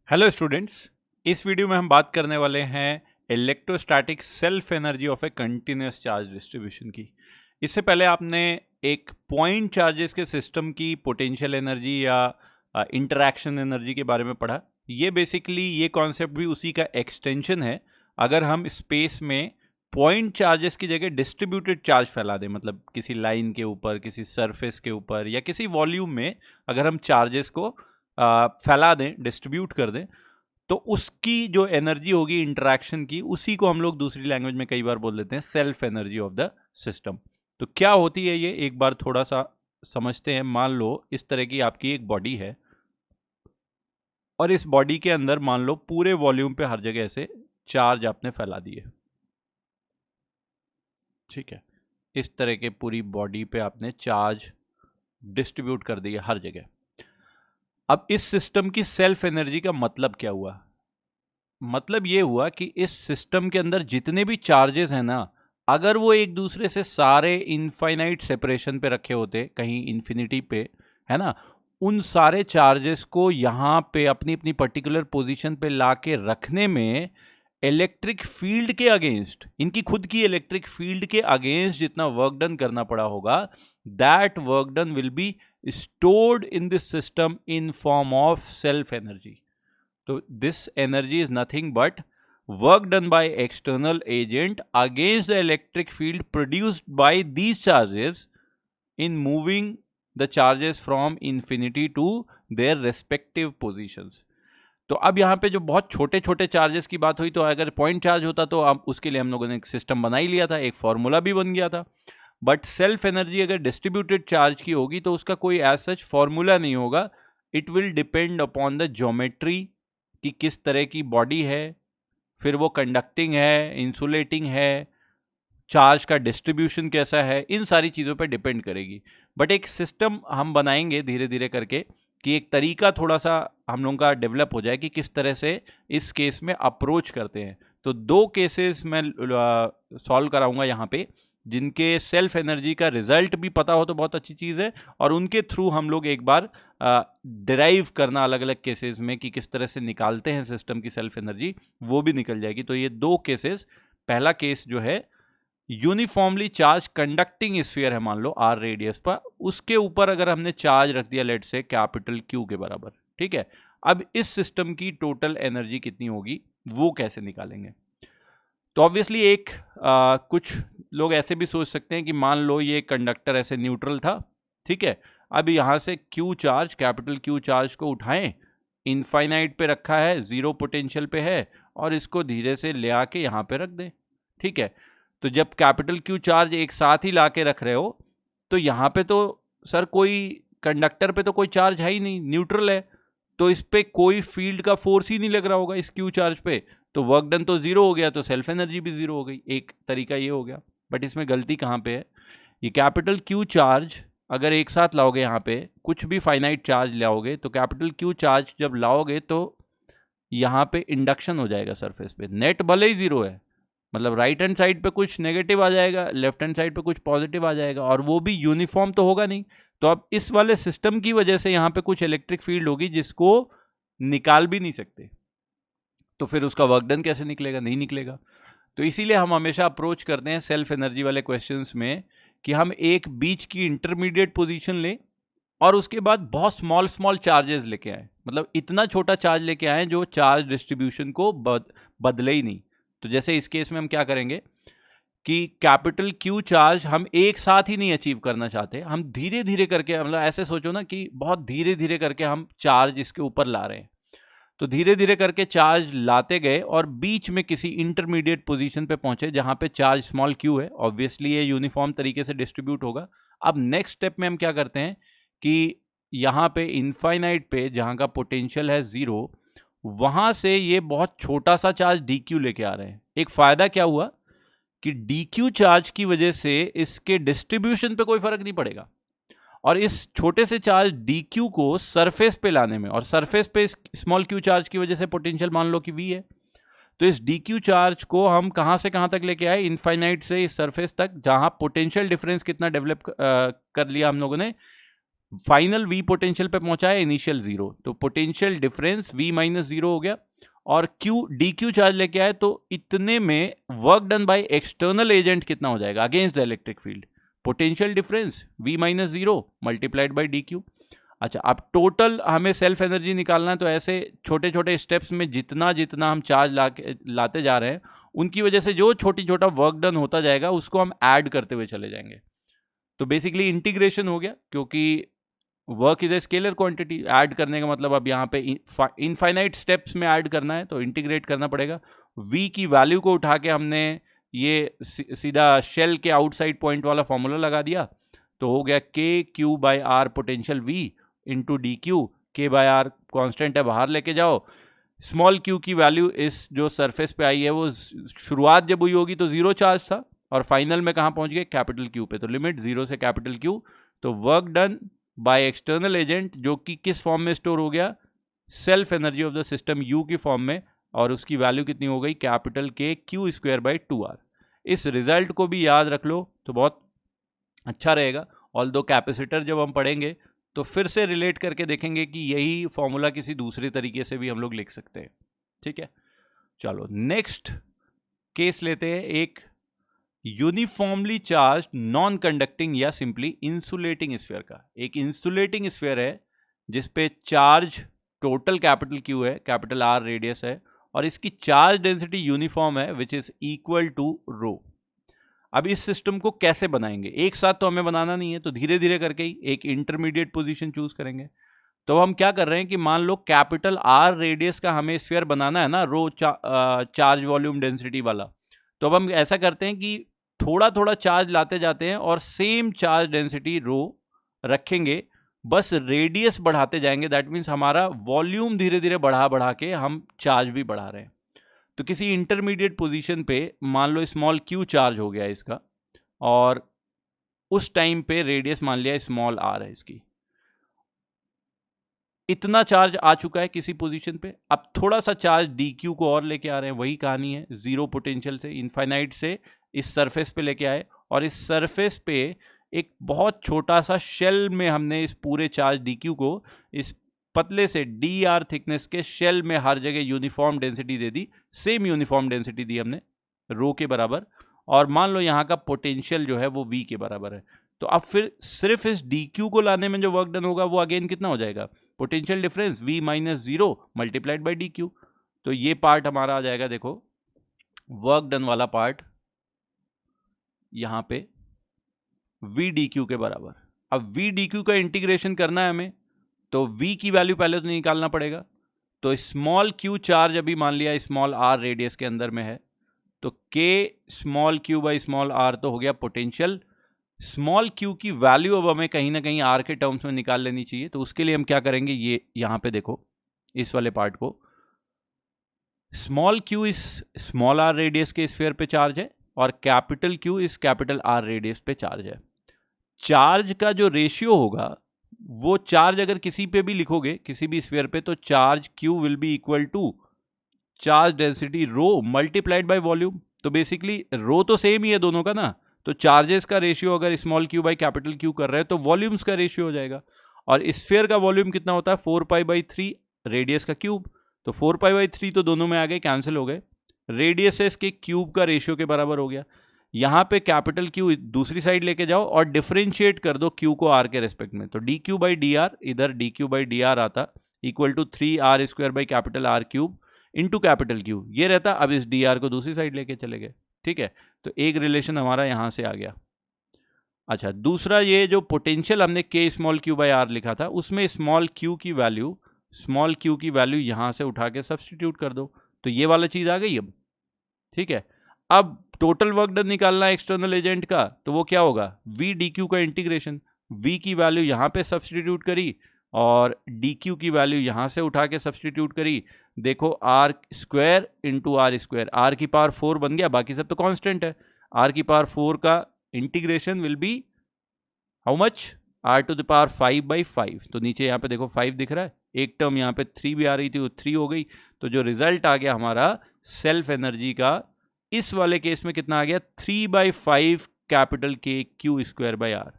Hello students. इस video में हम बात करने वाले हैं electrostatic self energy of A continuous charge distribution की। इससे पहले आपने एक पॉइंट चार्जेस के सिस्टम की पोटेंशियल एनर्जी या इंटरैक्शन एनर्जी के बारे में पढ़ा। ये बेसिकली ये कॉन्सेप्ट भी उसी का एक्सटेंशन है। अगर हम स्पेस में पॉइंट चार्जेस की जगह डिस्ट्रीब्यूटेड चार्ज फैला दें, मतलब किसी लाइन के ऊपर, किसी सरफेस के ऊपर या किसी वॉल्यूम में अगर हम चार्जेस को फैला दें, डिस्ट्रीब्यूट कर दें, तो उसकी जो एनर्जी होगी इंटरैक्शन की, उसी को हम लोग दूसरी लैंग्वेज में कई बार बोल देते हैं self energy of the system. तो क्या होती है ये, एक बार थोड़ा सा समझते हैं। मान लो इस तरह की आपकी एक बॉडी है और इस बॉडी के अंदर मान लो पूरे वॉल्यूम पे हर जगह से चार्ज आपने फैला दिए। ठीक है, इस तरह के पूरी बॉडी पे आपने चार्ज डिस्ट्रीब्यूट कर दिया हर जगह। अब इस सिस्टम की सेल्फ एनर्जी का मतलब क्या हुआ? मतलब ये हुआ कि इस सिस्टम के अंदर जितने भी चार्जेस हैं ना, अगर वो एक दूसरे से सारे इनफाइनाइट सेपरेशन पे रखे होते, कहीं इन्फिनिटी पे, है ना, उन सारे चार्जेस को यहाँ पे अपनी अपनी पर्टिकुलर पोजीशन पे लाके रखने में इलेक्ट्रिक फील्ड के अगेंस्ट, इनकी खुद की इलेक्ट्रिक फील्ड के अगेंस्ट जितना वर्क डन करना पड़ा होगा, that work done will be stored in this system in form of self energy. So this energy is nothing but work done by external agent against the electric field produced by these charges in moving the charges from infinity to their respective positions. तो अब यहाँ पे जो बहुत छोटे छोटे charges की बात हुई, तो अगर पॉइंट चार्ज होता तो अब उसके लिए हम लोगों ने एक सिस्टम बना ही लिया था, एक फॉर्मूला भी बन गया था। बट सेल्फ एनर्जी अगर डिस्ट्रीब्यूटेड चार्ज की होगी तो उसका कोई एज सच फॉर्मूला नहीं होगा। It will depend upon the geometry कि किस तरह की बॉडी है, फिर वो कंडक्टिंग है, इंसुलेटिंग है, चार्ज का डिस्ट्रीब्यूशन कैसा है, इन सारी चीज़ों पर डिपेंड करेगी। बट एक सिस्टम हम बनाएंगे धीरे धीरे करके कि एक तरीका थोड़ा सा हम लोगों का डेवलप हो जाए कि किस तरह से इस केस में अप्रोच करते हैं। तो दो केसेस मैं सॉल्व कराऊंगा यहाँ पे, जिनके सेल्फ एनर्जी का रिजल्ट भी पता हो तो बहुत अच्छी चीज़ है, और उनके थ्रू हम लोग एक बार डिराइव करना अलग अलग केसेस में कि किस तरह से निकालते हैं सिस्टम की सेल्फ एनर्जी, वो भी निकल जाएगी। तो ये दो केसेस, पहला केस जो है यूनिफॉर्मली चार्ज कंडक्टिंग स्फीयर है, मान लो आर रेडियस पर, उसके ऊपर अगर हमने चार्ज रख दिया लेट से कैपिटल क्यू के बराबर। ठीक है, अब इस सिस्टम की टोटल एनर्जी कितनी होगी वो कैसे निकालेंगे? तो ऑब्वियसली एक कुछ लोग ऐसे भी सोच सकते हैं कि मान लो ये कंडक्टर ऐसे न्यूट्रल था, ठीक है, अब यहाँ से Q charge, capital Q charge को उठाएं, इनफाइनाइट पे रखा है, जीरो पोटेंशियल पे है, और इसको धीरे से ले आके यहाँ पे रख दें। ठीक है, तो जब कैपिटल क्यू चार्ज एक साथ ही ला के रख रहे हो तो यहाँ पे तो सर कोई कंडक्टर पे तो कोई चार्ज है ही नहीं, न्यूट्रल है, तो इस पे कोई फील्ड का फोर्स ही नहीं लग रहा होगा इस क्यू चार्ज पे, तो वर्क डन तो जीरो हो गया, तो सेल्फ एनर्जी भी जीरो हो गई। एक तरीका ये हो गया। बट इसमें गलती कहाँ पे है? ये कैपिटल क्यू चार्ज अगर एक साथ लाओगे, यहाँ पे कुछ भी फाइनाइट चार्ज लाओगे, तो कैपिटल क्यू चार्ज जब लाओगे तो यहाँ पे इंडक्शन हो जाएगा सरफेस पे, नेट भले ही जीरो है, मतलब राइट हैंड साइड पे कुछ नेगेटिव आ जाएगा, लेफ्ट हैंड साइड पे कुछ पॉजिटिव आ जाएगा, और वो भी यूनिफॉर्म तो होगा नहीं। तो अब इस वाले सिस्टम की वजह से यहाँ पे कुछ इलेक्ट्रिक फील्ड होगी जिसको निकाल भी नहीं सकते, तो फिर उसका वर्क डन कैसे निकलेगा? नहीं निकलेगा। तो इसीलिए हम हमेशा अप्रोच करते हैं सेल्फ एनर्जी वाले क्वेश्चंस में कि हम एक बीच की इंटरमीडिएट पोजीशन लें और उसके बाद बहुत स्मॉल स्मॉल चार्जेस लेके आए, मतलब इतना छोटा चार्ज लेके आए जो चार्ज डिस्ट्रीब्यूशन को बदले ही नहीं। तो जैसे इस केस में हम क्या करेंगे कि कैपिटल क्यू चार्ज हम एक साथ ही नहीं अचीव करना चाहते, हम धीरे धीरे करके, मतलब ऐसे सोचो ना कि बहुत धीरे धीरे करके हम चार्ज इसके ऊपर ला रहे हैं। तो धीरे धीरे करके चार्ज लाते गए और बीच में किसी इंटरमीडिएट पोजीशन पे पहुंचे जहां पे चार्ज स्मॉल क्यू है, ऑब्वियसली ये यूनिफॉर्म तरीके से डिस्ट्रीब्यूट होगा। अब नेक्स्ट स्टेप में हम क्या करते हैं कि यहाँ पे इनफाइनाइट पे जहाँ का पोटेंशियल है जीरो, वहां से ये बहुत छोटा सा चार्ज डी क्यू लेके आ रहे हैं। एक फायदा क्या हुआ कि डी क्यू चार्ज की वजह से इसके डिस्ट्रीब्यूशन पे कोई फर्क नहीं पड़ेगा, और इस छोटे से चार्ज डी क्यू को सरफेस पे लाने में, और सरफेस पे स्मॉल क्यू चार्ज की वजह से पोटेंशियल मान लो कि वी है, तो इस डी क्यू चार्ज को हम कहाँ से कहाँ तक लेके आए? इनफाइनाइट से इस सरफेस तक, जहाँ पोटेंशियल डिफरेंस कितना डेवलप कर लिया हम लोगों ने, फाइनल V पोटेंशियल पे पहुंचा है, इनिशियल 0, तो पोटेंशियल डिफरेंस V माइनस 0 हो गया। और Q dq चार्ज लेके आए तो इतने में work done by external agent कितना हो जाएगा against the electric field? Potential difference V minus 0 multiplied by dq। अच्छा, अब टोटल हमें सेल्फ एनर्जी निकालना है, तो ऐसे छोटे छोटे स्टेप्स में जितना जितना हम चार्ज लाते जा रहे हैं, उनकी वजह से जो छोटा वर्क डन होता जाएगा उसको हम ऐड करते हुए चले जाएंगे। तो बेसिकली इंटीग्रेशन हो गया, क्योंकि work is a scalar quantity. Add करने का मतलब अब यहाँ पे इनफाइनाइट स्टेप्स में ऐड करना है, तो इंटीग्रेट करना पड़ेगा। V की वैल्यू को उठा के हमने ये सीधा शेल के आउटसाइड पॉइंट वाला फॉर्मूला लगा दिया, तो हो गया KQ by r potential V into d q. K by r constant है, बाहर लेके जाओ। स्मॉल क्यू की वैल्यू इस जो सरफेस पे आई है, वो शुरुआत जब हुई होगी तो 0 चार्ज था, और फाइनल में कहाँ पहुंच गए? कैपिटल क्यू पे। तो लिमिट 0 से कैपिटल क्यू। तो work done by external agent जो कि किस फॉर्म में स्टोर हो गया? Self energy of the system U की फॉर्म में, और उसकी वैल्यू कितनी हो गई? Capital K Q square by 2R। इस रिजल्ट को भी याद रख लो तो बहुत अच्छा रहेगा। ऑल्दो कैपेसिटर जब हम पढ़ेंगे तो फिर से रिलेट करके देखेंगे कि यही फॉर्मूला किसी दूसरे तरीके से भी हम लोग लिख सकते हैं। ठीक है, चलो नेक्स्ट केस लेते हैं। एक यूनिफॉर्मली चार्ज नॉन कंडक्टिंग या सिंपली इंसुलेटिंग स्फीयर का। एक इंसुलेटिंग स्फीयर है जिसपे चार्ज टोटल कैपिटल Q है, कैपिटल R रेडियस है, और इसकी चार्ज डेंसिटी यूनिफॉर्म है विच इज इक्वल टू रो। अब इस सिस्टम को कैसे बनाएंगे? एक साथ तो हमें बनाना नहीं है, तो धीरे धीरे करके ही एक इंटरमीडिएट पोजीशन चूज करेंगे। तो हम क्या कर रहे हैं कि मान लो कैपिटल R रेडियस का हमें स्फीयर बनाना है ना, रो चार्ज वॉल्यूम डेंसिटी वाला। तो अब हम ऐसा करते हैं कि थोड़ा थोड़ा चार्ज लाते जाते हैं और सेम चार्ज डेंसिटी रो रखेंगे, बस रेडियस बढ़ाते जाएंगे। दैट मीन्स हमारा वॉल्यूम धीरे धीरे बढ़ा बढ़ा के हम चार्ज भी बढ़ा रहे हैं। तो किसी इंटरमीडिएट पोजीशन पे मान लो स्मॉल Q चार्ज हो गया इसका, और उस टाइम पे रेडियस मान लिया स्मॉल R है इसकी। इतना चार्ज आ चुका है किसी पोजीशन पे। अब थोड़ा सा चार्ज dq को और लेके आ रहे हैं, वही कहानी है। 0 पोटेंशियल से इनफाइनाइट से इस सरफेस पे लेके आए, और इस सरफेस पे एक बहुत छोटा सा शेल में हमने इस पूरे चार्ज dq को इस पतले से dr थिकनेस के शेल में हर जगह यूनिफॉर्म डेंसिटी दे दी। सेम यूनिफॉर्म डेंसिटी दी हमने रो के बराबर, और मान लो यहाँ का पोटेंशियल जो है वो v के बराबर है। तो अब फिर सिर्फ इस dq को लाने में जो वर्क डन होगा वो अगेन कितना हो जाएगा? Potential difference V minus 0 multiplied by dq। तो ये पार्ट हमारा आ जाएगा, देखो वर्क डन वाला पार्ट यहाँ पे V dq के बराबर। अब V dq का इंटीग्रेशन करना है हमें, तो V की वैल्यू पहले तो निकालना पड़ेगा। तो स्मॉल q चार्ज अभी मान लिया स्मॉल r रेडियस के अंदर में है, तो K small q by small r तो हो गया पोटेंशियल। स्मॉल q की वैल्यू अब हमें कहीं ना कहीं r के टर्म्स में निकाल लेनी चाहिए। तो उसके लिए हम क्या करेंगे, ये यहाँ पे देखो इस वाले पार्ट को, स्मॉल q इस स्मॉल r रेडियस के स्फीयर पे चार्ज है, और कैपिटल Q इस कैपिटल R रेडियस पे चार्ज है। चार्ज का जो रेशियो होगा, वो चार्ज अगर किसी पे भी लिखोगे किसी भी स्फीयर पे, तो charge Q will be equal to charge density rho multiplied by volume. तो बेसिकली रो तो सेम ही है दोनों का ना, तो चार्जेस का रेशियो अगर small q by capital Q कर रहे हैं तो वॉल्यूम्स का रेशियो हो जाएगा। और स्फीयर का वॉल्यूम कितना होता है? 4π/3 रेडियस का क्यूब। तो 4π/3 तो दोनों में आ गए, कैंसिल हो गए। रेडियसेस के क्यूब का रेशियो के बराबर हो गया। यहाँ पे कैपिटल Q दूसरी साइड लेके जाओ और डिफरेंशिएट कर दो Q को R के रेस्पेक्ट में। तो dq बाई dr, इधर dq बाई dr आता equal to 3r square by capital R cube into capital Q, ये रहता। अब इस dr को दूसरी साइड लेके चले गए। ठीक है, तो एक रिलेशन हमारा यहां से आ गया। अच्छा, दूसरा ये जो पोटेंशियल हमने K small q by R लिखा था, उसमें स्मॉल q की वैल्यू यहां से उठा के सब्सटीट्यूट कर दो, तो ये वाला चीज आ गई अब। ठीक है, अब टोटल वर्क डन निकालना है एक्सटर्नल एजेंट का, तो वो क्या होगा? V dq का इंटीग्रेशन, V की वैल्यू यहां पे सब्सटीट्यूट करी और dq की वैल्यू यहां से उठा के सब्सटीट्यूट करी। देखो r square into r square, r की पावर 4 बन गया, बाकी सब तो कांस्टेंट है। r की पावर 4 का integration will be how much? r to the power 5/5। तो नीचे यहाँ पे देखो 5 दिख रहा है, एक टर्म यहाँ पे 3 भी आ रही थी, वो 3 हो गई। तो जो रिजल्ट आ गया हमारा सेल्फ एनर्जी का, इस वाले केस में कितना आ गया? 3/5 capital K Q square by R।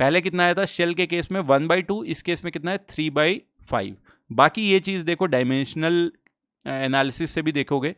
पहले कितना आया था शेल के केस में 1/2, इस केस में कितना है 3/5। बाकी ये चीज़ देखो डायमेंशनल एनालिसिस से भी देखोगे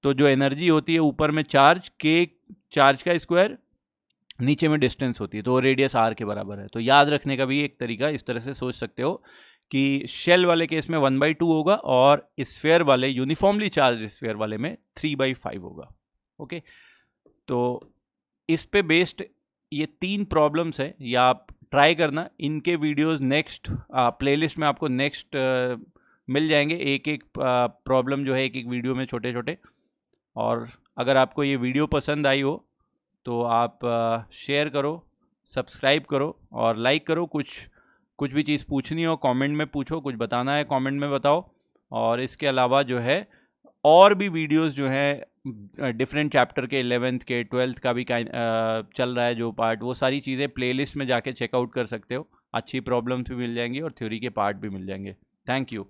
तो जो एनर्जी होती है ऊपर में चार्ज के, चार्ज का स्क्वायर, नीचे में डिस्टेंस होती है, तो रेडियस आर के बराबर है। तो याद रखने का भी एक तरीका इस तरह से सोच सकते हो कि शेल वाले केस में 1/2 होगा और स्फेयर वाले, यूनिफॉर्मली चार्ज स्फेयर वाले में 3/5 होगा। ओके, तो इस पे बेस्ड ये 3 प्रॉब्लम्स है, या आप ट्राई करना। इनके वीडियोस नेक्स्ट प्लेलिस्ट में आपको नेक्स्ट मिल जाएंगे, एक एक प्रॉब्लम जो है एक एक वीडियो में छोटे छोटे। और अगर आपको ये वीडियो पसंद आई हो तो आप शेयर करो, सब्सक्राइब करो और लाइक करो। कुछ भी चीज़ पूछनी हो कमेंट में पूछो, कुछ बताना है कमेंट में बताओ। और इसके अलावा जो है और भी वीडियोस जो है डिफरेंट चैप्टर के 11th के 12th का भी चल रहा है जो पार्ट, वो सारी चीज़ें प्लेलिस्ट में जाके चेकआउट कर सकते हो। अच्छी प्रॉब्लम्स भी मिल जाएंगी और थ्योरी के पार्ट भी मिल जाएंगे। Thank you.